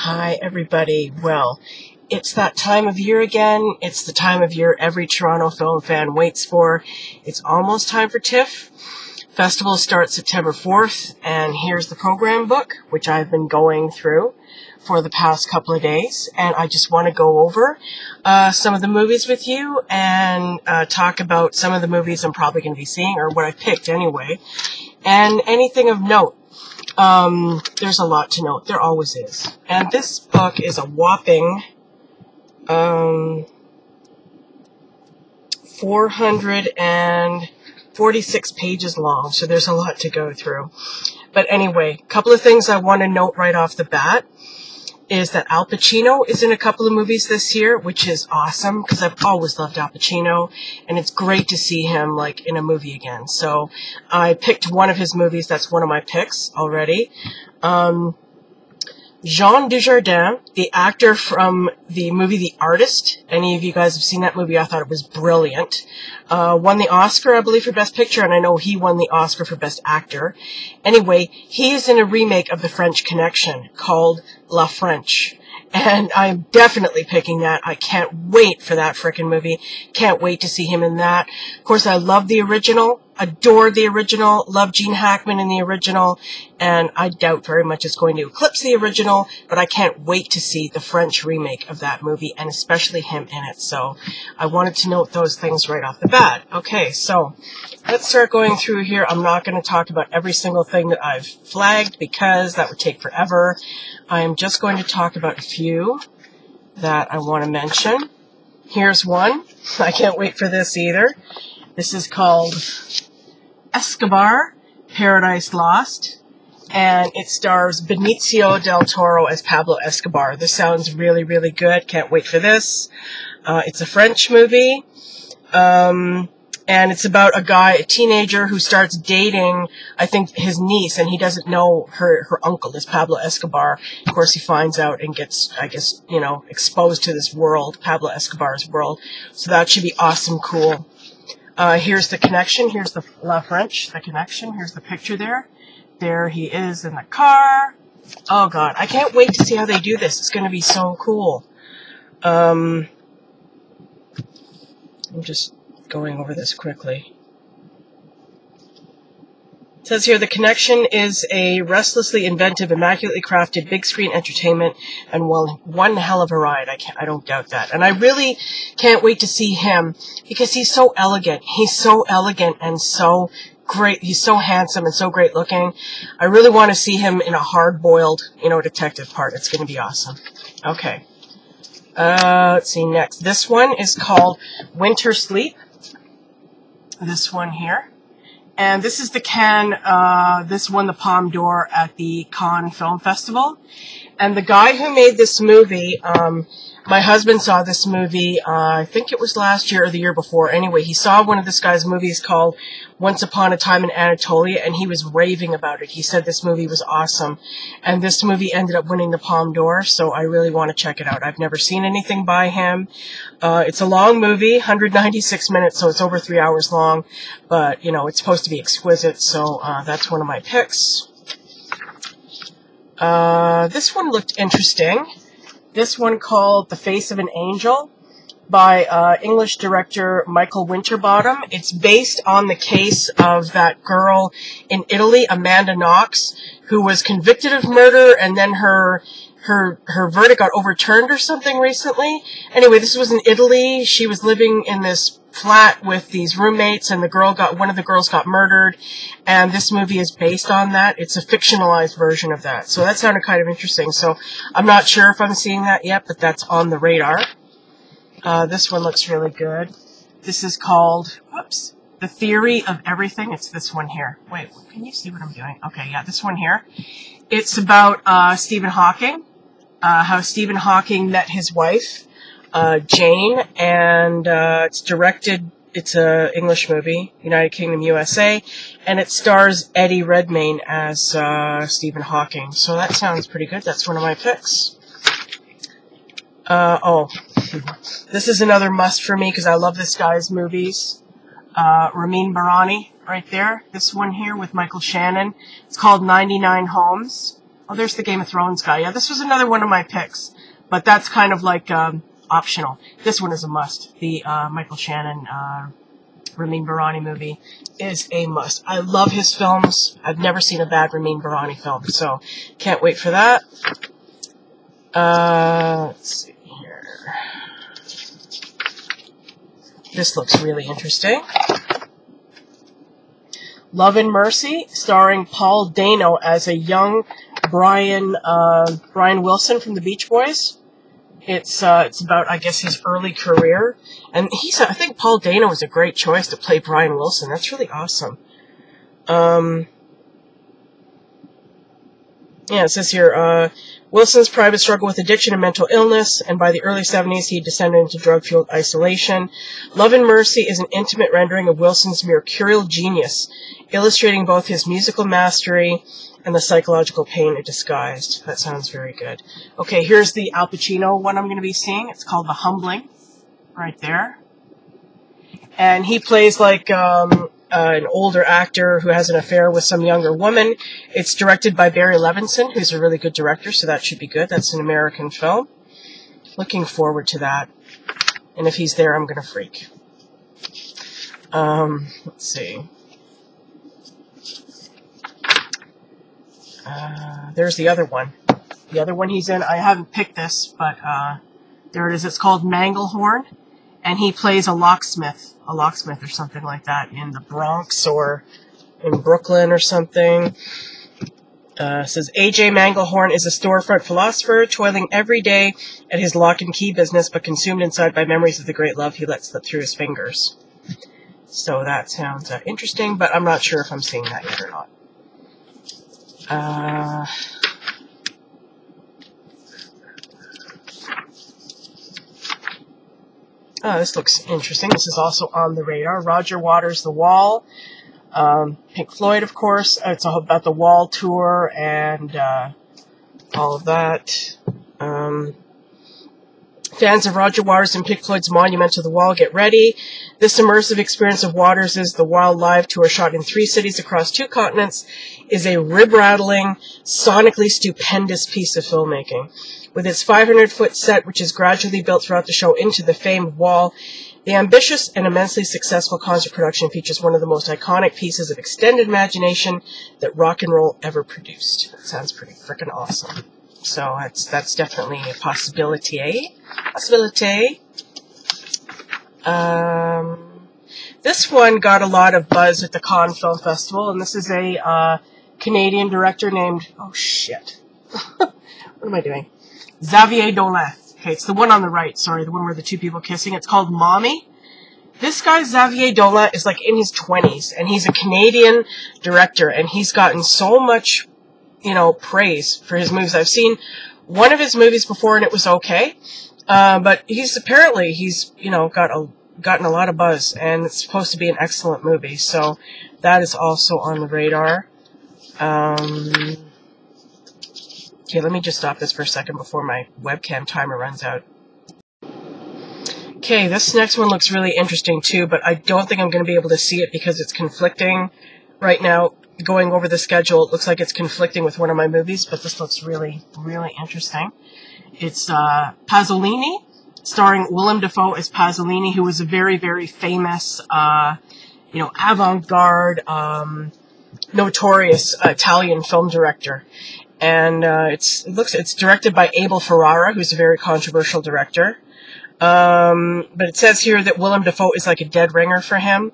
Hi, everybody. Well, it's that time of year again. It's the time of year every Toronto film fan waits for. It's almost time for TIFF. Festival starts September 4th, and here's the program book, which I've been going through for the past couple of days, and I just want to go over some of the movies with you and talk about some of the movies I'm probably going to be seeing, or what I picked anyway, and anything of note. There's a lot to note. There always is. And this book is a whopping 446 pages long, so there's a lot to go through. But anyway, a couple of things I want to note right off the bat is that Al Pacino is in a couple of movies this year, which is awesome, because I've always loved Al Pacino, and it's great to see him, like, in a movie again. So I picked one of his movies. That's one of my picks already. Jean Dujardin, the actor from the movie The Artist. Any of you guys have seen that movie? I thought it was brilliant. Won the Oscar, I believe, for Best Picture, and I know he won the Oscar for Best Actor. Anyway, he is in a remake of The French Connection called La French. And I'm definitely picking that. I can't wait for that frickin' movie. Can't wait to see him in that. Of course, I love the original. Adored the original. Love Gene Hackman in the original. And I doubt very much it's going to eclipse the original. But I can't wait to see the French remake of that movie. And especially him in it. So I wanted to note those things right off the bat. Okay, so let's start going through here. I'm not going to talk about every single thing that I've flagged because that would take forever. I am just going to talk about a few that I want to mention. Here's one. I can't wait for this either. This is called Escobar, Paradise Lost, and it stars Benicio del Toro as Pablo Escobar. This sounds really, really good. Can't wait for this. It's a French movie. And it's about a teenager who starts dating, I think, his niece, and he doesn't know her uncle is Pablo Escobar. Of course, he finds out and gets, I guess, exposed to this world, Pablo Escobar's world. So that should be awesome, cool. Here's the connection. Here's the La French, the connection. Here's the picture there. There he is in the car. Oh, God. I can't wait to see how they do this. It's going to be so cool. I'm just going over this quickly. It says here, The Connection is a restlessly inventive, immaculately crafted big screen entertainment, and one hell of a ride. I don't doubt that. And I really can't wait to see him, because he's so elegant. He's so elegant and so great. He's so handsome and so great looking. I really want to see him in a hard-boiled, detective part. It's going to be awesome. Okay. Let's see next. This one is called Winter Sleep. This one here. And this is the this won the Palme d'Or at the Cannes Film Festival. And the guy who made this movie, my husband saw this movie, I think it was last year or the year before. Anyway, he saw one of this guy's movies called Once Upon a Time in Anatolia, and he was raving about it. He said this movie was awesome. And this movie ended up winning the Palme d'Or, so I really want to check it out. I've never seen anything by him. It's a long movie, 196 minutes, so it's over 3 hours long. But, it's supposed to be exquisite, so that's one of my picks. This one looked interesting. This one called The Face of an Angel by English director Michael Winterbottom. It's based on the case of that girl in Italy, Amanda Knox, who was convicted of murder, and then her verdict got overturned or something recently. Anyway, this was in Italy. She was living in this flat with these roommates, and one of the girls got murdered, and this movie is based on that. It's a fictionalized version of that. So that sounded kind of interesting. So I'm not sure if I'm seeing that yet, but that's on the radar. This one looks really good. This is called, The Theory of Everything. It's this one here. Wait, can you see what I'm doing? Okay, yeah, this one here. It's about Stephen Hawking, how Stephen Hawking met his wife, Jane, and it's a English movie, United Kingdom, USA, and it stars Eddie Redmayne as Stephen Hawking. So that sounds pretty good. That's one of my picks. This is another must for me because I love this guy's movies. Ramin Barani, right there. This one here with Michael Shannon. It's called 99 Homes. Oh, there's the Game of Thrones guy. Yeah, this was another one of my picks, but that's kind of like optional. This one is a must. The Michael Shannon, Ramin Barani movie is a must. I love his films. I've never seen a bad Ramin Barani film, so can't wait for that. Let's see here. This looks really interesting. Love and Mercy, starring Paul Dano as a young Brian Wilson from the Beach Boys. It's about, I guess, his early career, and I think Paul Dano was a great choice to play Brian Wilson. That's really awesome. Yeah, it says here, Wilson's private struggle with addiction and mental illness, and by the early 70s he descended into drug-fueled isolation. Love and Mercy is an intimate rendering of Wilson's mercurial genius, illustrating both his musical mastery and the psychological pain it disguised. That sounds very good. Okay, here's the Al Pacino one I'm going to be seeing. It's called The Humbling, right there. And he plays like an older actor who has an affair with some younger woman. It's directed by Barry Levinson, who's a really good director, so that should be good. That's an American film. Looking forward to that. And if he's there, I'm going to freak. Let's see. There's the other one. The other one he's in, I haven't picked this, but there it is. It's called Manglehorn, and he plays a locksmith or something like that in the Bronx or in Brooklyn or something. It says, A.J. Manglehorn is a storefront philosopher, toiling every day at his lock and key business, but consumed inside by memories of the great love he let slip through his fingers. So that sounds interesting, but I'm not sure if I'm seeing that yet or not. Oh, this looks interesting. This is also on the radar. Roger Waters' The Wall. Pink Floyd, of course. It's all about the Wall tour and all of that. Fans of Roger Waters and Pink Floyd's monument to the Wall, get ready. This immersive experience of Waters' The Wall live tour, shot in 3 cities across 2 continents, is a rib-rattling, sonically stupendous piece of filmmaking. With its 500-foot set, which is gradually built throughout the show into the famed Wall, the ambitious and immensely successful concert production features one of the most iconic pieces of extended imagination that rock and roll ever produced. That sounds pretty frickin' awesome. So that's definitely a possibility, eh? Possibility. This one got a lot of buzz at the Cannes Film Festival, and this is a Canadian director named, oh shit, what am I doing? Xavier Dolan. Okay, it's the one on the right, sorry, the one where the 2 people kissing. It's called Mommy. This guy, Xavier Dolan, is like in his 20s, and he's a Canadian director, and he's gotten so much, you know, praise for his movies. I've seen one of his movies before, and it was okay, but he's, you know, gotten a lot of buzz, and it's supposed to be an excellent movie, so that is also on the radar. Okay, let me just stop this for a second before my webcam timer runs out. Okay, this next one looks really interesting too, but I don't think I'm going to be able to see it because it's conflicting right now. Going over the schedule, it looks like it's conflicting with one of my movies, but this looks really, really interesting. It's Pasolini, starring Willem Dafoe as Pasolini, who was a very, very famous, you know, avant-garde, notorious Italian film director. And it's directed by Abel Ferrara, who's a very controversial director. But it says here that Willem Dafoe is like a dead ringer for him.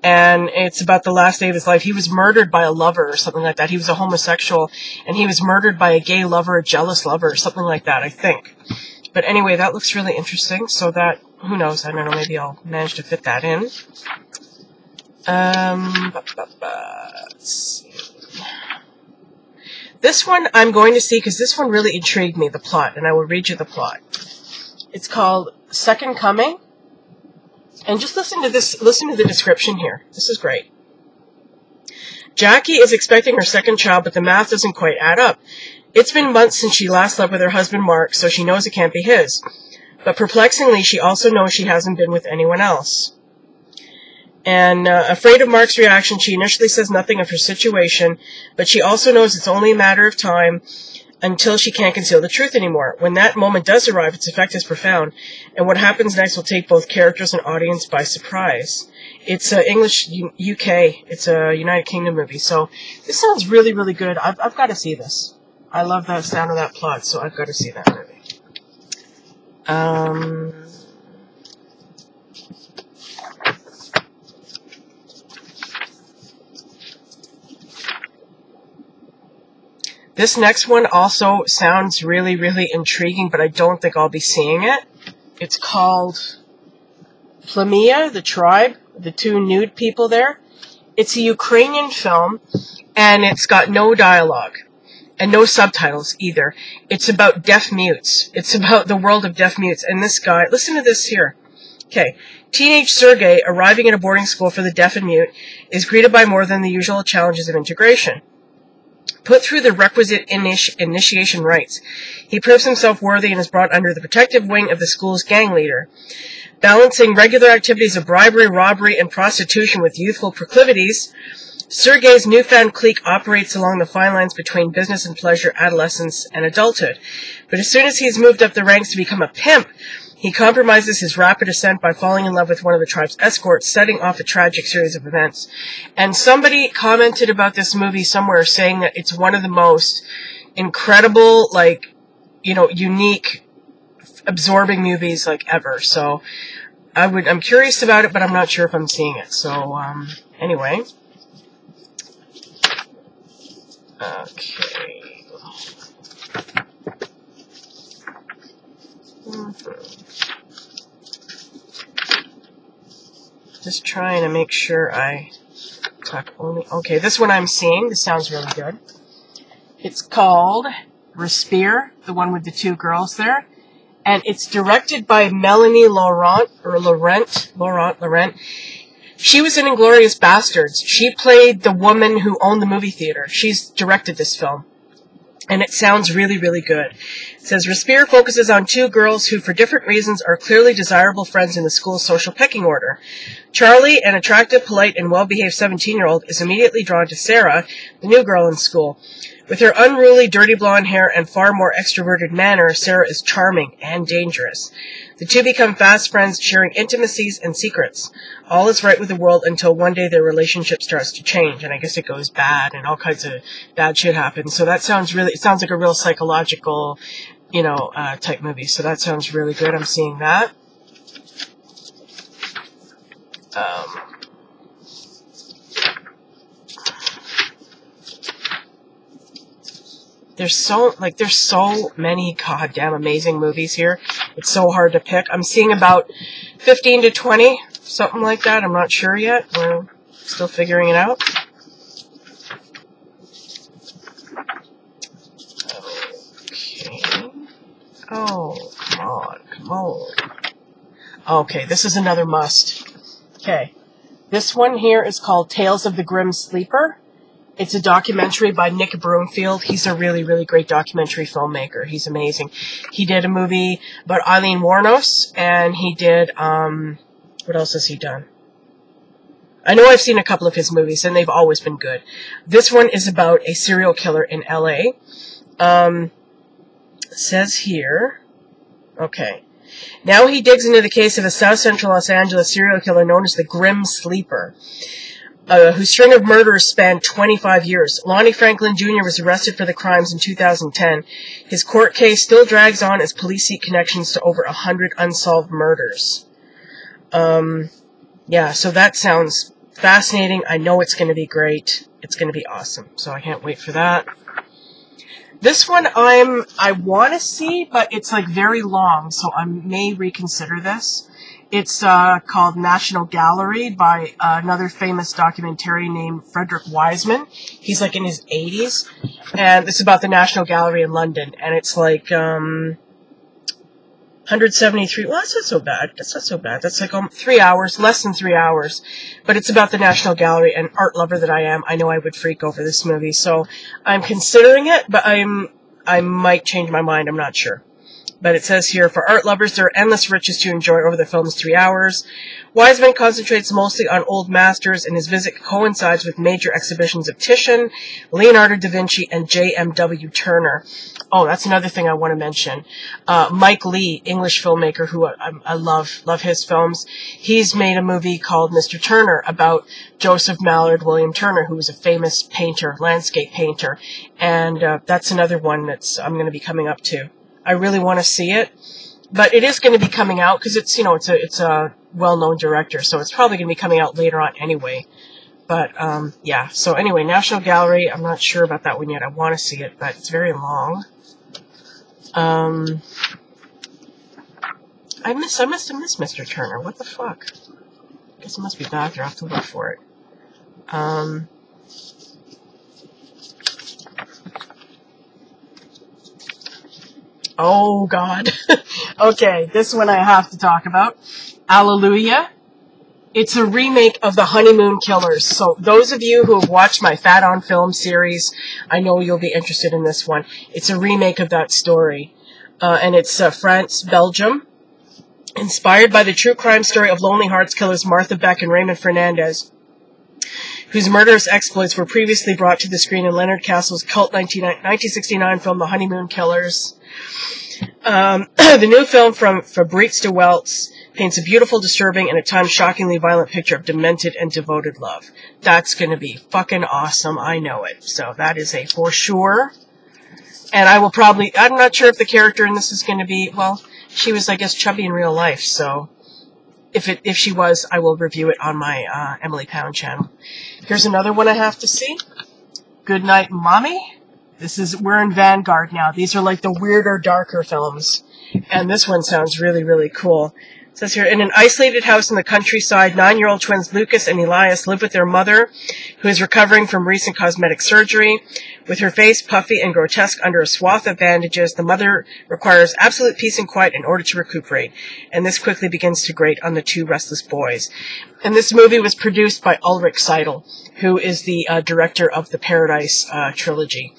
And it's about the last day of his life. He was murdered by a lover or something like that. He was a homosexual, and he was murdered by a gay lover, a jealous lover, or something like that, I think. But anyway, that looks really interesting. So that, who knows, I don't know, maybe I'll manage to fit that in. Let's see. This one I'm going to see because this one really intrigued me, the plot, and I will read you the plot. It's called Second Coming. And just listen to the description here. This is great. Jackie is expecting her second child, but the math doesn't quite add up. It's been months since she last slept with her husband Mark, so she knows it can't be his. But perplexingly, she also knows she hasn't been with anyone else. And afraid of Mark's reaction, she initially says nothing of her situation, but she also knows it's only a matter of time until she can't conceal the truth anymore. When that moment does arrive, its effect is profound, and what happens next will take both characters and audience by surprise. It's English UK. It's a United Kingdom movie, so this sounds really, really good. I've got to see this. I love the sound of that plot, so I've got to see that movie. This next one also sounds really, really intriguing, but I don't think I'll be seeing it. It's called Lamiya The Tribe, the two nude people there. It's a Ukrainian film, and it's got no dialogue, and no subtitles either. It's about deaf mutes. It's about the world of deaf mutes, and this guy, listen to this here. Okay. Teenage Sergei, arriving at a boarding school for the deaf and mute, is greeted by more than the usual challenges of integration. Put through the requisite initiation rites, he proves himself worthy and is brought under the protective wing of the school's gang leader. Balancing regular activities of bribery, robbery, and prostitution with youthful proclivities, Sergei's newfound clique operates along the fine lines between business and pleasure, adolescence, and adulthood. But as soon as he's moved up the ranks to become a pimp, he compromises his rapid ascent by falling in love with one of the tribe's escorts, setting off a tragic series of events. And somebody commented about this movie somewhere, saying that it's one of the most incredible, like, you know, unique, absorbing movies, like, ever. So, I'm curious about it, but I'm not sure if I'm seeing it. So, anyway. Okay. Just trying to make sure I talk only... Okay, this one I'm seeing. This sounds really good. It's called Respir, the one with the two girls there. And it's directed by Melanie Laurent. She was in Inglourious Bastards. She played the woman who owned the movie theater. She's directed this film. And it sounds really, really good. It says, Respir focuses on two girls who, for different reasons, are clearly desirable friends in the school's social pecking order. Charlie, an attractive, polite, and well-behaved 17-year-old, is immediately drawn to Sarah, the new girl in school. With her unruly, dirty blonde hair and far more extroverted manner, Sarah is charming and dangerous. The two become fast friends, sharing intimacies and secrets. All is right with the world until one day their relationship starts to change, and I guess it goes bad, and all kinds of bad shit happens. So that sounds really, it sounds like a real psychological, you know, type movie. So that sounds really good. I'm seeing that. There's so many goddamn amazing movies here. It's so hard to pick. I'm seeing about 15 to 20, something like that. I'm not sure yet. We're still figuring it out. Okay. Oh, come on. Okay, this is another must. Okay. This one here is called Tales of the Grim Sleeper. It's a documentary by Nick Broomfield. He's a really, really great documentary filmmaker. He's amazing. He did a movie about Eileen Wuornos, and he did, what else has he done? I know I've seen a couple of his movies, and they've always been good. This one is about a serial killer in L.A. Says here, okay. Now he digs into the case of a South Central Los Angeles serial killer known as the Grim Sleeper, whose string of murders spanned 25 years. Lonnie Franklin Jr. was arrested for the crimes in 2010. His court case still drags on as police seek connections to over 100 unsolved murders. Yeah, so that sounds fascinating. I know it's going to be great. It's going to be awesome. So I can't wait for that. This one I want to see, but it's like very long, so I may reconsider this. It's called National Gallery by another famous documentarian named Frederick Wiseman. He's like in his 80s, and it's about the National Gallery in London, and it's like 173. Well, that's not so bad. That's like 3 hours, less than 3 hours. But it's about the National Gallery, and art lover that I am, I know I would freak over this movie. So I'm considering it, but I might change my mind. I'm not sure. But it says here, for art lovers, there are endless riches to enjoy over the film's 3 hours. Wiseman concentrates mostly on old masters, and his visit coincides with major exhibitions of Titian, Leonardo da Vinci, and J.M.W. Turner. Oh, that's another thing I want to mention. Mike Lee, English filmmaker, who I love his films. He's made a movie called Mr. Turner about Joseph Mallard William Turner, who was a famous painter, landscape painter. And that's another one that's I'm going to be coming up to. I really want to see it, but it is going to be coming out because it's, you know, it's a well-known director, so it's probably going to be coming out later on anyway. But yeah. So anyway, National Gallery. I'm not sure about that one yet. I want to see it, but it's very long. I must have missed Mr. Turner. What the fuck? I guess it must be back there. I'll have to look for it. Oh, God. Okay, this one I have to talk about. Alleluia. It's a remake of The Honeymoon Killers. So those of you who have watched my Fat on Film series, I know you'll be interested in this one. It's a remake of that story. And it's France, Belgium. Inspired by the true crime story of Lonely Hearts killers Martha Beck and Raymond Fernandez, whose murderous exploits were previously brought to the screen in Leonard Castle's cult 1969 film The Honeymoon Killers. The new film from Fabrice de Weltz paints a beautiful, disturbing, and at times shockingly violent picture of demented and devoted love. That's going to be fucking awesome. I know it. So that is a for sure. And I will probably, I'm not sure if the character in this is going to be, well, she was, I guess, chubby in real life. So if she was, I will review it on my Emily Pound channel. Here's another one I have to see. Good Night, Mommy. We're in Vanguard now. These are like the weirder, darker films. And this one sounds really, really cool. It says here, in an isolated house in the countryside, 9-year-old twins Lucas and Elias live with their mother, who is recovering from recent cosmetic surgery. With her face puffy and grotesque under a swath of bandages, the mother requires absolute peace and quiet in order to recuperate. And this quickly begins to grate on the two restless boys. And this movie was produced by Ulrich Seidel, who is the director of the Paradise trilogy.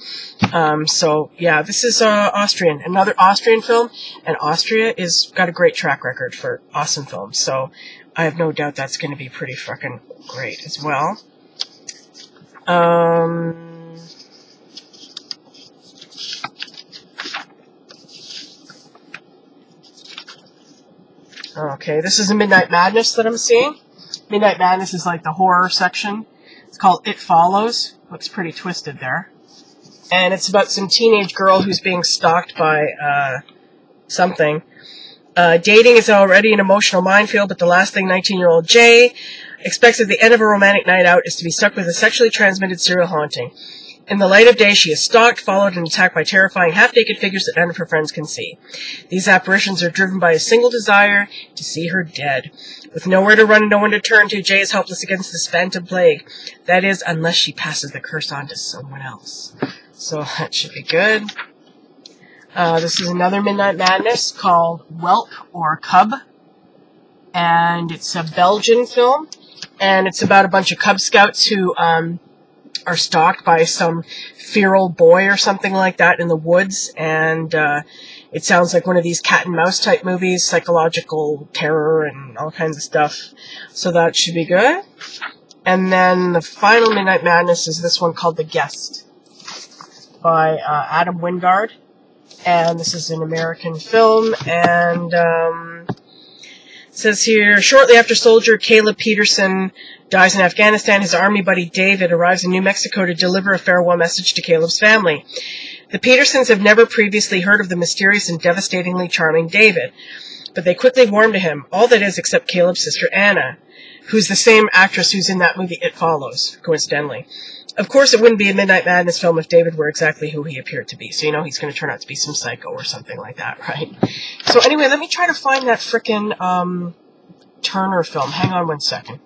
So, yeah, this is Austrian, another Austrian film, and Austria is got a great track record for awesome films, so I have no doubt that's going to be pretty fucking great as well. Okay, this is a Midnight Madness that I'm seeing. Midnight Madness is like the horror section. It's called It Follows. Looks pretty twisted there. And it's about some teenage girl who's being stalked by something. Dating is already an emotional minefield, but the last thing 19-year-old Jay expects at the end of a romantic night out is to be stuck with a sexually transmitted serial haunting. In the light of day, she is stalked, followed, and attacked by terrifying half-naked figures that none of her friends can see. These apparitions are driven by a single desire to see her dead. With nowhere to run and no one to turn to, Jay is helpless against this phantom plague. That is, unless she passes the curse on to someone else. So that should be good. This is another Midnight Madness called Whelp or Cub. And it's a Belgian film. And it's about a bunch of Cub Scouts who are stalked by some feral boy or something like that in the woods. And it sounds like one of these cat and mouse type movies, psychological terror and all kinds of stuff. So that should be good. And then the final Midnight Madness is this one called The Guest by Adam Wingard. And this is an American film. And it says here, shortly after soldier Caleb Peterson dies in Afghanistan, his army buddy David arrives in New Mexico to deliver a farewell message to Caleb's family. The Petersons have never previously heard of the mysterious and devastatingly charming David, but they quickly warm to him, all that is except Caleb's sister Anna, who's the same actress who's in that movie It Follows, coincidentally. Of course, it wouldn't be a Midnight Madness film if David were exactly who he appeared to be, so you know he's going to turn out to be some psycho or something like that, right? So anyway, let me try to find that frickin' Turner film. Hang on one second.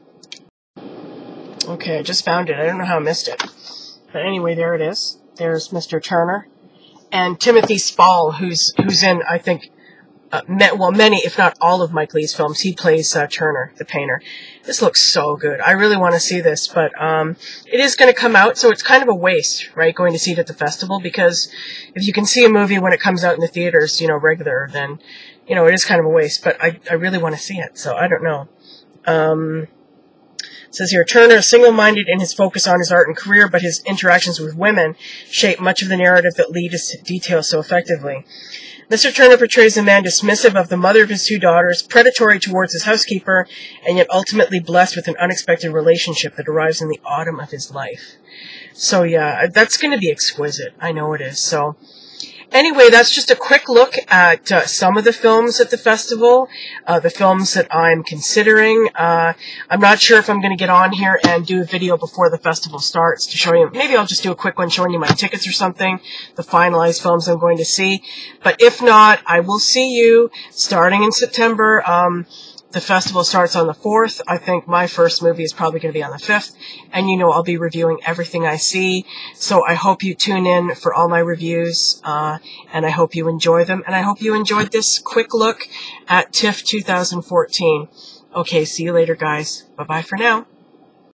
Okay, I just found it. I don't know how I missed it. But anyway, there it is. There's Mr. Turner. And Timothy Spall, who's in, I think, many, if not all of Mike Leigh's films. He plays Turner, the painter. This looks so good. I really want to see this, but it is going to come out, so it's kind of a waste, right, going to see it at the festival, because if you can see a movie when it comes out in the theaters, you know, regular, then, you know, it is kind of a waste, but I really want to see it, so I don't know. It says here, Turner is single-minded in his focus on his art and career, but his interactions with women shape much of the narrative that Leigh details so effectively. Mr. Turner portrays a man dismissive of the mother of his 2 daughters, predatory towards his housekeeper, and yet ultimately blessed with an unexpected relationship that arrives in the autumn of his life. So yeah, that's going to be exquisite. I know it is. So anyway, that's just a quick look at some of the films at the festival, the films that I'm considering. I'm not sure if I'm going to get on here and do a video before the festival starts to show you. Maybe I'll just do a quick one showing you my tickets or something, the finalized films I'm going to see. But if not, I will see you starting in September. The festival starts on the 4th. I think my first movie is probably going to be on the 5th. And you know I'll be reviewing everything I see. So I hope you tune in for all my reviews. And I hope you enjoy them. And I hope you enjoyed this quick look at TIFF 2014. Okay, see you later, guys. Bye-bye for now.